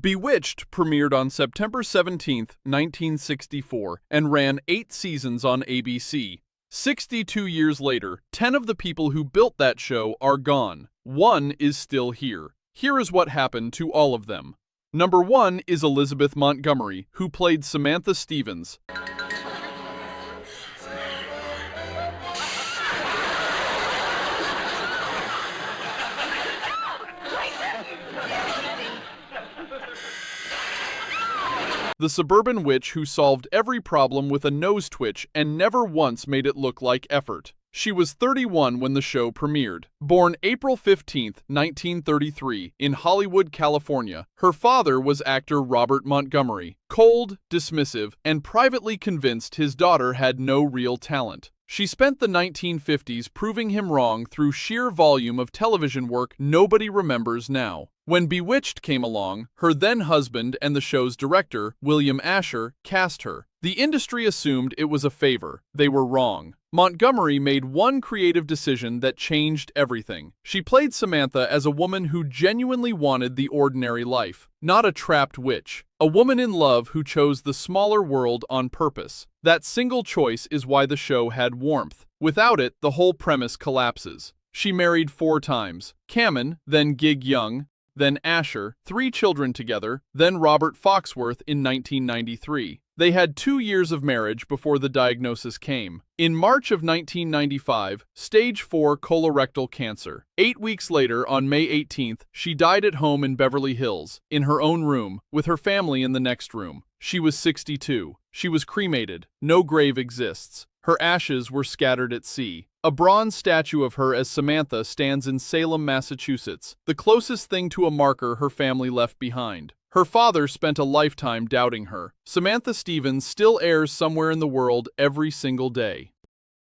Bewitched premiered on September 17, 1964, and ran 8 seasons on ABC. 62 years later, 10 of the people who built that show are gone. One is still here. Here is what happened to all of them. Number 1 is Elizabeth Montgomery, who played Samantha Stevens. The suburban witch who solved every problem with a nose twitch and never once made it look like effort. She was 31 when the show premiered. Born April 15, 1933, in Hollywood, California, her father was actor Robert Montgomery, cold, dismissive, and privately convinced his daughter had no real talent. She spent the 1950s proving him wrong through sheer volume of television work nobody remembers now. When Bewitched came along, her then-husband and the show's director, William Asher, cast her. The industry assumed it was a favor. They were wrong. Montgomery made one creative decision that changed everything. She played Samantha as a woman who genuinely wanted the ordinary life, not a trapped witch. A woman in love who chose the smaller world on purpose. That single choice is why the show had warmth. Without it, the whole premise collapses. She married 4 times. Cameron, then Gig Young, then Asher, 3 children together, then Robert Foxworth in 1993. They had 2 years of marriage before the diagnosis came. In March of 1995, stage 4 colorectal cancer. 8 weeks later, on May 18th, she died at home in Beverly Hills, in her own room, with her family in the next room. She was 62. She was cremated. No grave exists. Her ashes were scattered at sea. A bronze statue of her as Samantha stands in Salem, Massachusetts, the closest thing to a marker her family left behind. Her father spent a lifetime doubting her. Samantha Stevens still airs somewhere in the world every single day.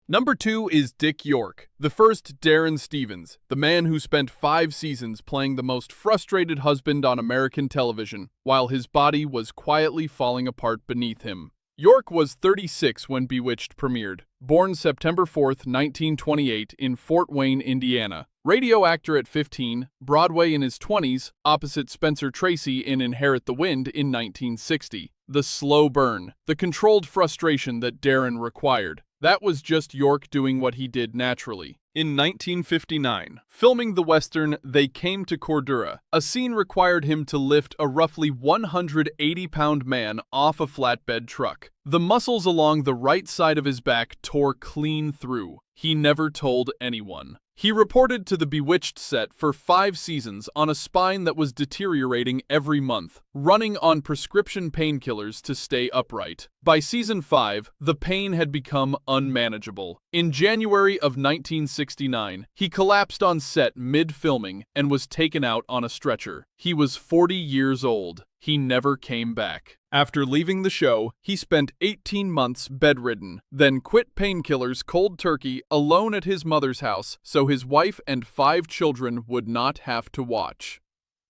Number 2 is Dick York, the first Darren Stevens, the man who spent 5 seasons playing the most frustrated husband on American television, while his body was quietly falling apart beneath him. York was 36 when Bewitched premiered. Born September 4, 1928, in Fort Wayne, Indiana. Radio actor at 15, Broadway in his 20s, opposite Spencer Tracy in Inherit the Wind in 1960. The slow burn, the controlled frustration that Darren required. That was just York doing what he did naturally. In 1959, filming the western They Came to Cordura, a scene required him to lift a roughly 180-pound man off a flatbed truck. The muscles along the right side of his back tore clean through. He never told anyone. He reported to the Bewitched set for 5 seasons on a spine that was deteriorating every month, running on prescription painkillers to stay upright. By season 5, the pain had become unmanageable. In January of 1969, he collapsed on set mid-filming and was taken out on a stretcher. He was 40 years old. He never came back. After leaving the show, he spent 18 months bedridden, then quit painkillers cold turkey alone at his mother's house so his wife and 5 children would not have to watch.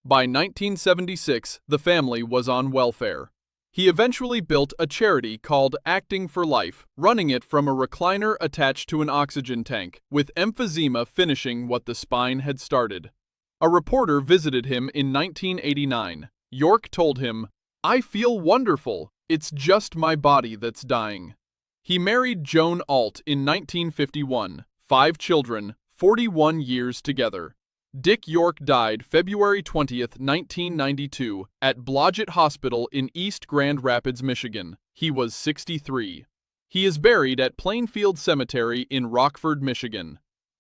By 1976, the family was on welfare. He eventually built a charity called Acting for Life, running it from a recliner attached to an oxygen tank, with emphysema finishing what the spine had started. A reporter visited him in 1989. York told him, "I feel wonderful. It's just my body that's dying." He married Joan Alt in 1951. 5 children, 41 years together. Dick York died February 20, 1992, at Blodgett Hospital in East Grand Rapids, Michigan. He was 63. He is buried at Plainfield Cemetery in Rockford, Michigan.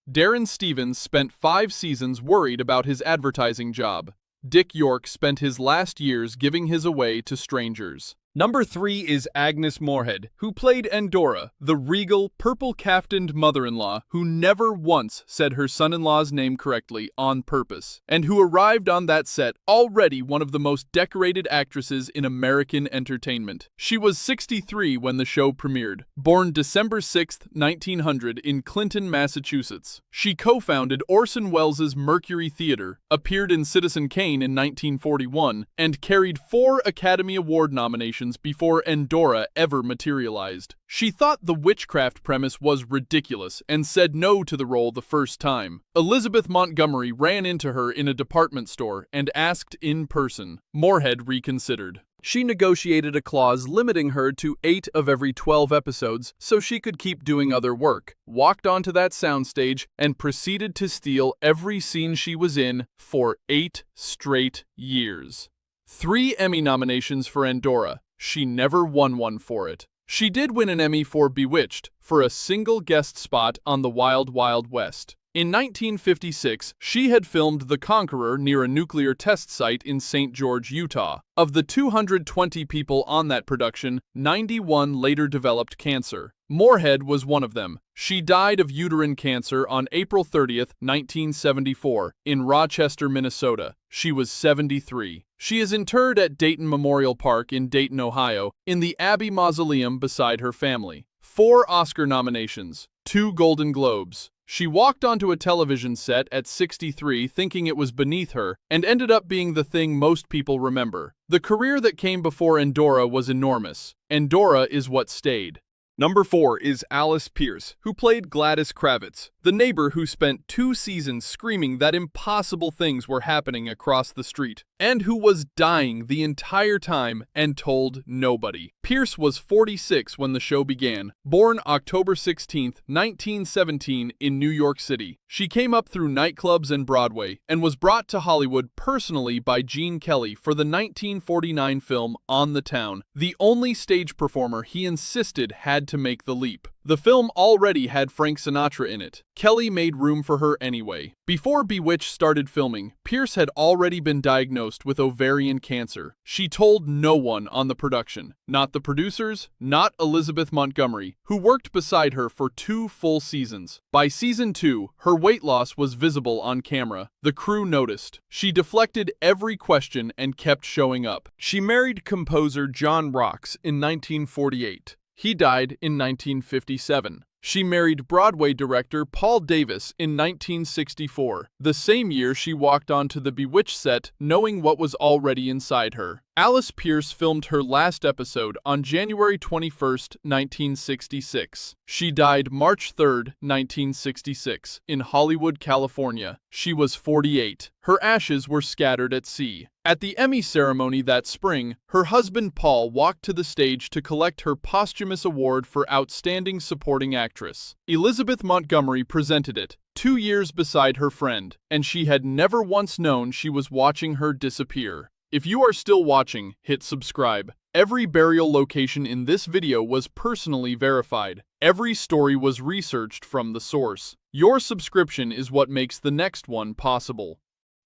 Darren Stevens spent 5 seasons worried about his advertising job. Dick York spent his last years giving his away to strangers. Number 3 is Agnes Moorehead, who played Endora, the regal, purple-caftaned mother-in-law who never once said her son-in-law's name correctly on purpose, and who arrived on that set already one of the most decorated actresses in American entertainment. She was 63 when the show premiered, born December 6, 1900 in Clinton, Massachusetts. She co-founded Orson Welles' Mercury Theater, appeared in Citizen Kane in 1941, and carried 4 Academy Award nominations nominations before Endora ever materialized. She thought the witchcraft premise was ridiculous and said no to the role the first time. Elizabeth Montgomery ran into her in a department store and asked in person. Moorhead reconsidered. She negotiated a clause limiting her to 8 of every 12 episodes so she could keep doing other work, walked onto that soundstage, and proceeded to steal every scene she was in for 8 straight years. 3 Emmy nominations for Endora. She never won one for it. She did win an Emmy for Bewitched, for a single guest spot on The Wild Wild West. In 1956, she had filmed The Conqueror near a nuclear test site in St. George, Utah. Of the 220 people on that production, 91 later developed cancer. Moorhead was one of them. She died of uterine cancer on April 30, 1974, in Rochester, Minnesota. She was 73. She is interred at Dayton Memorial Park in Dayton, Ohio, in the Abbey Mausoleum beside her family. 4 Oscar nominations, 2 Golden Globes. She walked onto a television set at 63 thinking it was beneath her, and ended up being the thing most people remember. The career that came before Endora was enormous. Endora is what stayed. Number 4 is Alice Pierce, who played Gladys Kravitz, the neighbor who spent 2 seasons screaming that impossible things were happening across the street, and who was dying the entire time and told nobody. Pierce was 46 when the show began, born October 16, 1917 in New York City. She came up through nightclubs and Broadway, and was brought to Hollywood personally by Gene Kelly for the 1949 film On the Town, the only stage performer he insisted had to make the leap. The film already had Frank Sinatra in it. Kelly made room for her anyway. Before Bewitched started filming, Pierce had already been diagnosed with ovarian cancer. She told no one on the production, not the producers, not Elizabeth Montgomery, who worked beside her for 2 full seasons. By season 2, her weight loss was visible on camera. The crew noticed. She deflected every question and kept showing up. She married composer John Rocks in 1948. He died in 1957. She married Broadway director Paul Davis in 1964, the same year she walked onto the Bewitched set knowing what was already inside her. Alice Pierce filmed her last episode on January 21, 1966. She died March 3, 1966, in Hollywood, California. She was 48. Her ashes were scattered at sea. At the Emmy ceremony that spring, her husband Paul walked to the stage to collect her posthumous award for Outstanding Supporting Actress. Elizabeth Montgomery presented it, 2 years beside her friend, and she had never once known she was watching her disappear. If you are still watching, hit subscribe. Every burial location in this video was personally verified. Every story was researched from the source. Your subscription is what makes the next one possible.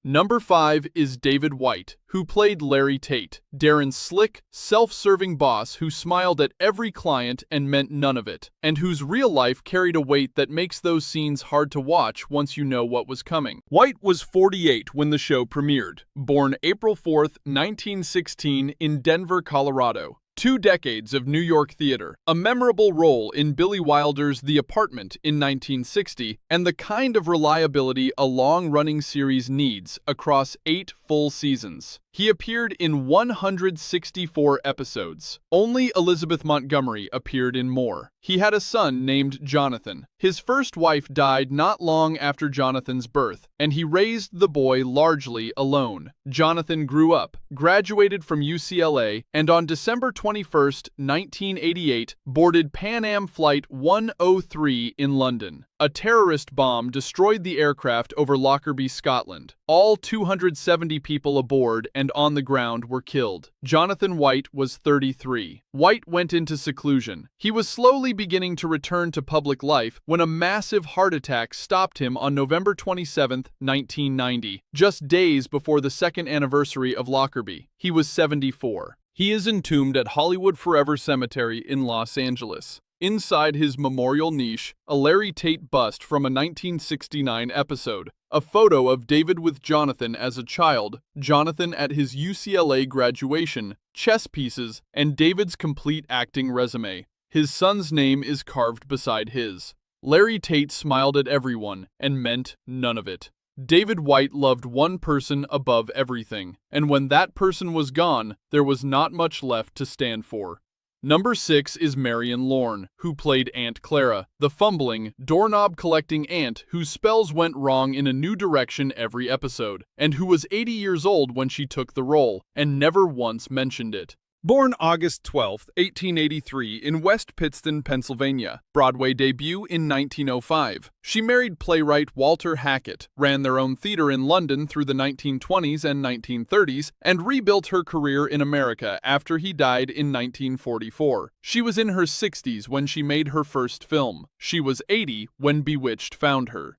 Number 5 is David White, who played Larry Tate, Darren's slick, self-serving boss who smiled at every client and meant none of it, and whose real life carried a weight that makes those scenes hard to watch once you know what was coming. White was 48 when the show premiered, born April 4, 1916 in Denver, Colorado. 2 decades of New York theater, a memorable role in Billy Wilder's The Apartment in 1960, and the kind of reliability a long-running series needs across 8 full seasons. He appeared in 164 episodes. Only Elizabeth Montgomery appeared in more. He had a son named Jonathan. His first wife died not long after Jonathan's birth, and he raised the boy largely alone. Jonathan grew up, graduated from UCLA, and on December 21, 1988, boarded Pan Am Flight 103 in London. A terrorist bomb destroyed the aircraft over Lockerbie, Scotland. All 270 people aboard and on the ground were killed. Jonathan White was 33. White went into seclusion. He was slowly beginning to return to public life when a massive heart attack stopped him on November 27, 1990, just days before the 2nd anniversary of Lockerbie. He was 74. He is entombed at Hollywood Forever Cemetery in Los Angeles. Inside his memorial niche, a Larry Tate bust from a 1969 episode, a photo of David with Jonathan as a child, Jonathan at his UCLA graduation, chess pieces, and David's complete acting resume. His son's name is carved beside his. Larry Tate smiled at everyone and meant none of it. David White loved one person above everything, and when that person was gone, there was not much left to stand for. Number 6 is Marion Lorne, who played Aunt Clara, the fumbling, doorknob-collecting aunt whose spells went wrong in a new direction every episode, and who was 80 years old when she took the role, and never once mentioned it. Born August 12, 1883 in West Pittston, Pennsylvania, Broadway debut in 1905. She married playwright Walter Hackett, ran their own theater in London through the 1920s and 1930s, and rebuilt her career in America after he died in 1944. She was in her 60s when she made her first film. She was 80 when Bewitched found her.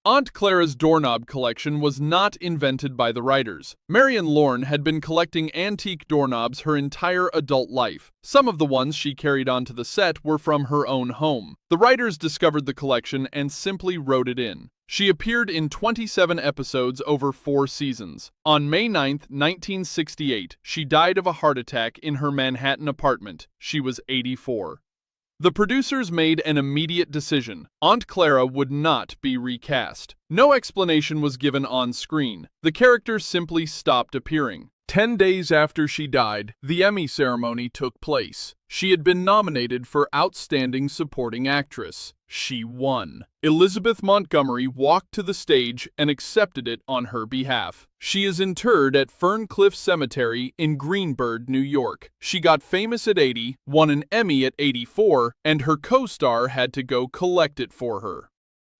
Aunt Clara's doorknob collection was not invented by the writers. Marion Lorne had been collecting antique doorknobs her entire adult life. Some of the ones she carried onto the set were from her own home. The writers discovered the collection and simply wrote it in. She appeared in 27 episodes over 4 seasons. On May 9, 1968, she died of a heart attack in her Manhattan apartment. She was 84. The producers made an immediate decision. Aunt Clara would not be recast. No explanation was given on screen. The character simply stopped appearing. 10 days after she died, the Emmy ceremony took place. She had been nominated for Outstanding Supporting Actress. She won. Elizabeth Montgomery walked to the stage and accepted it on her behalf. She is interred at Ferncliff Cemetery in Greenburgh, New York. She got famous at 80, won an Emmy at 84, and her co-star had to go collect it for her.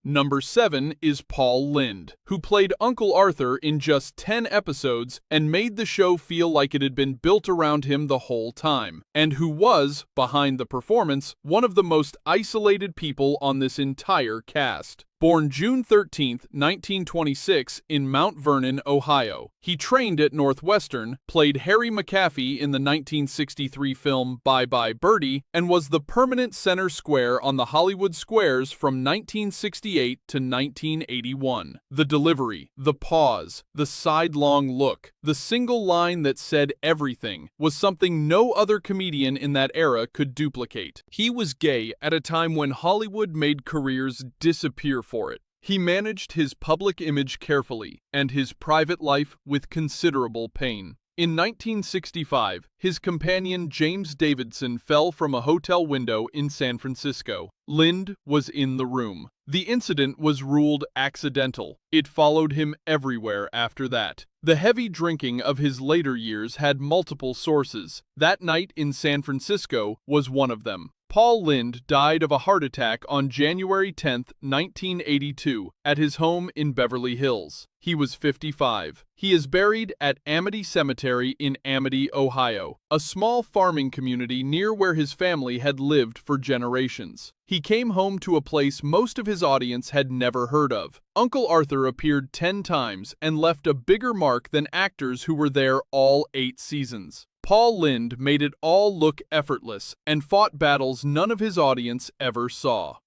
Number 7 is Paul Lynde, who played Uncle Arthur in just 10 episodes and made the show feel like it had been built around him the whole time, and who was, behind the performance, one of the most isolated people on this entire cast. Born June 13, 1926 in Mount Vernon, Ohio. He trained at Northwestern, played Harry McAfee in the 1963 film Bye Bye Birdie, and was the permanent center square on the Hollywood Squares from 1968 to 1981. The delivery, the pause, the sidelong look, the single line that said everything was something no other comedian in that era could duplicate. He was gay at a time when Hollywood made careers disappear for it. He managed his public image carefully and his private life with considerable pain. In 1965, his companion James Davidson fell from a hotel window in San Francisco. Lynde was in the room. The incident was ruled accidental. It followed him everywhere after that. The heavy drinking of his later years had multiple sources. That night in San Francisco was one of them. Paul Lynde died of a heart attack on January 10, 1982, at his home in Beverly Hills. He was 55. He is buried at Amity Cemetery in Amity, Ohio, a small farming community near where his family had lived for generations. He came home to a place most of his audience had never heard of. Uncle Arthur appeared 10 times and left a bigger mark than actors who were there all 8 seasons. Paul Lynde made it all look effortless and fought battles none of his audience ever saw.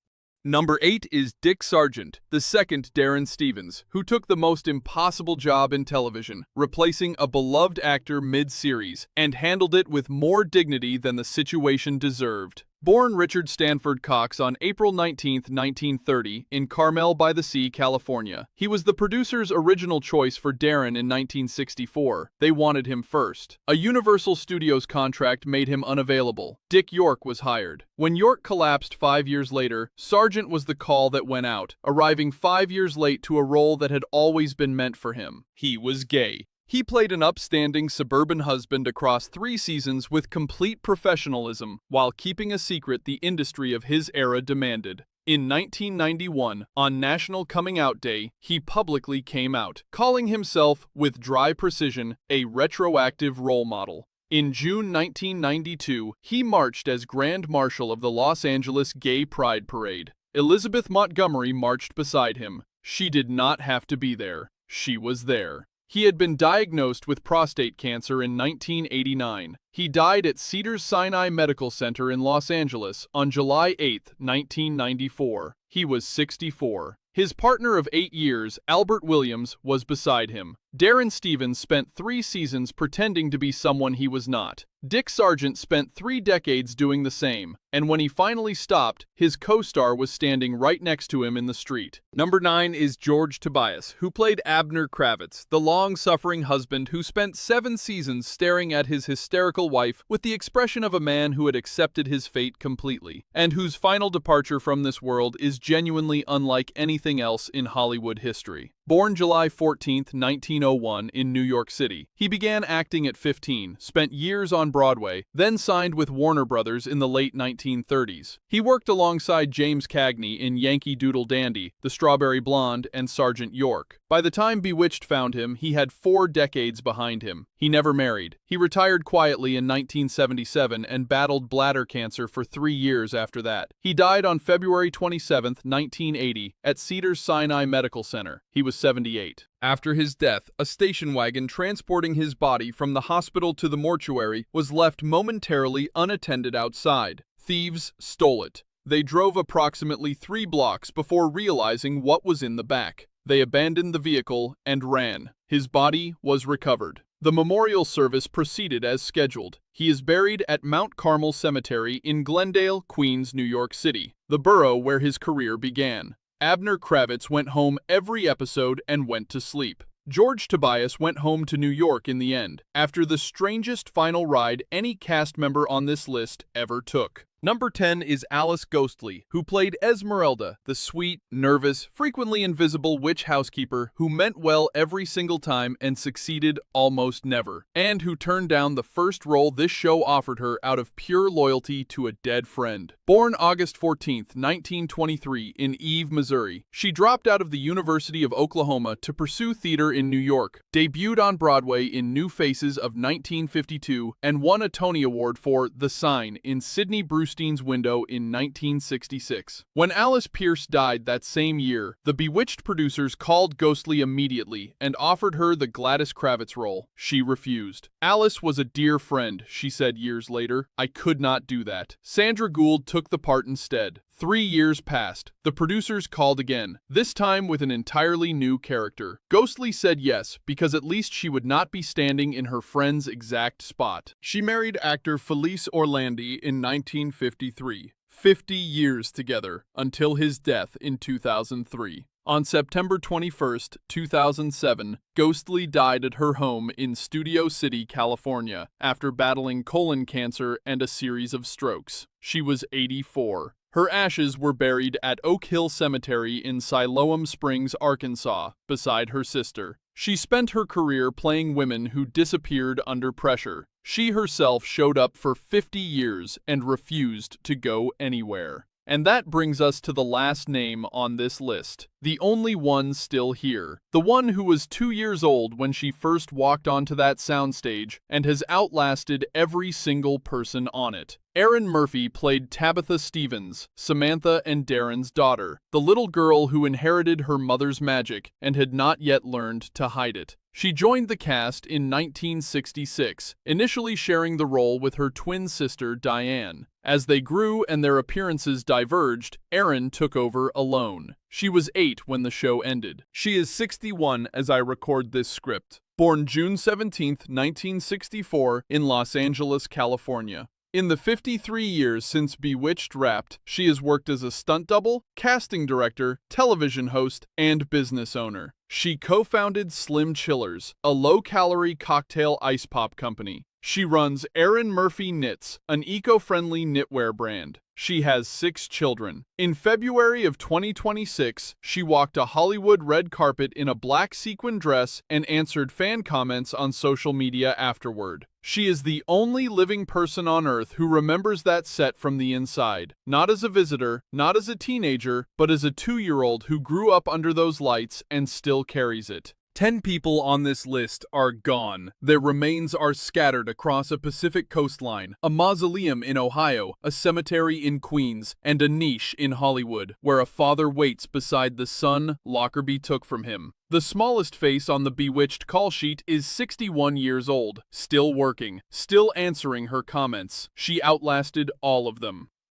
Number 8 is Dick Sargent, the second Darren Stevens, who took the most impossible job in television, replacing a beloved actor mid-series, and handled it with more dignity than the situation deserved. Born Richard Stanford Cox on April 19, 1930, in Carmel-by-the-Sea, California, he was the producer's original choice for Darren in 1964. They wanted him first. A Universal Studios contract made him unavailable. Dick York was hired. When York collapsed 5 years later, Sargent was the call that went out, arriving 5 years late to a role that had always been meant for him. He was gay. He played an upstanding suburban husband across 3 seasons with complete professionalism, while keeping a secret the industry of his era demanded. In 1991, on National Coming Out Day, he publicly came out, calling himself, with dry precision, a retroactive role model. In June 1992, he marched as Grand Marshal of the Los Angeles Gay Pride Parade. Elizabeth Montgomery marched beside him. She did not have to be there. She was there. He had been diagnosed with prostate cancer in 1989. He died at Cedars-Sinai Medical Center in Los Angeles on July 8, 1994. He was 64. His partner of 8 years, Albert Williams, was beside him. Darren Stevens spent 3 seasons pretending to be someone he was not. Dick Sargent spent 3 decades doing the same, and when he finally stopped, his co-star was standing right next to him in the street. Number 9 is George Tobias, who played Abner Kravitz, the long-suffering husband who spent 7 seasons staring at his hysterical wife with the expression of a man who had accepted his fate completely, and whose final departure from this world is genuinely unlike anything else in Hollywood history. Born July 14, 1901 in New York City, he began acting at 15, spent years on Broadway, then signed with Warner Brothers in the late 1930s. He worked alongside James Cagney in Yankee Doodle Dandy, The Strawberry Blonde, and Sergeant York. By the time Bewitched found him, he had 4 decades behind him. He never married. He retired quietly in 1977 and battled bladder cancer for 3 years after that. He died on February 27, 1980, at Cedars-Sinai Medical Center. He was 78. After his death, a station wagon transporting his body from the hospital to the mortuary was left momentarily unattended outside. Thieves stole it. They drove approximately 3 blocks before realizing what was in the back. They abandoned the vehicle and ran. His body was recovered. The memorial service proceeded as scheduled. He is buried at Mount Carmel Cemetery in Glendale, Queens, New York City, the borough where his career began. Abner Kravitz went home every episode and went to sleep. George Tobias went home to New York in the end, after the strangest final ride any cast member on this list ever took. Number 10 is Alice Ghostly, who played Esmeralda, the sweet, nervous, frequently invisible witch housekeeper who meant well every single time and succeeded almost never, and who turned down the first role this show offered her out of pure loyalty to a dead friend. Born August 14, 1923 in Eve, Missouri, she dropped out of the University of Oklahoma to pursue theater in New York, debuted on Broadway in New Faces of 1952, and won a Tony Award for The Sign in Sidney Brewster's window in 1966. When Alice Pierce died that same year, the Bewitched producers called Ghostly immediately and offered her the Gladys Kravitz role. She refused. Alice was a dear friend, she said years later. I could not do that. Sandra Gould took the part instead. 3 years passed. The producers called again, this time with an entirely new character. Ghostly said yes, because at least she would not be standing in her friend's exact spot. She married actor Felice Orlandi in 1953. 50 years together, until his death in 2003. On September 21, 2007, Ghostly died at her home in Studio City, California, after battling colon cancer and a series of strokes. She was 84. Her ashes were buried at Oak Hill Cemetery in Siloam Springs, Arkansas, beside her sister. She spent her career playing women who disappeared under pressure. She herself showed up for 50 years and refused to go anywhere. And that brings us to the last name on this list, the only one still here, the one who was 2 years old when she first walked onto that soundstage and has outlasted every single person on it. Erin Murphy played Tabitha Stevens, Samantha and Darren's daughter, the little girl who inherited her mother's magic and had not yet learned to hide it. She joined the cast in 1966, initially sharing the role with her twin sister Diane. As they grew and their appearances diverged, Erin took over alone. She was 8 when the show ended. She is 61 as I record this script. Born June 17, 1964 in Los Angeles, California. In the 53 years since Bewitched wrapped, she has worked as a stunt double, casting director, television host, and business owner. She co-founded Slim Chillers, a low-calorie cocktail ice pop company. She runs Erin Murphy Knits, an eco-friendly knitwear brand. She has 6 children. In February of 2026, she walked a Hollywood red carpet in a black sequin dress and answered fan comments on social media afterward. She is the only living person on Earth who remembers that set from the inside. Not as a visitor, not as a teenager, but as a 2-year-old who grew up under those lights and still carries it. 10 people on this list are gone. Their remains are scattered across a Pacific coastline, a mausoleum in Ohio, a cemetery in Queens, and a niche in Hollywood, where a father waits beside the son Lockerbie took from him. The smallest face on the Bewitched call sheet is 61 years old, still working, still answering her comments. She outlasted all of them.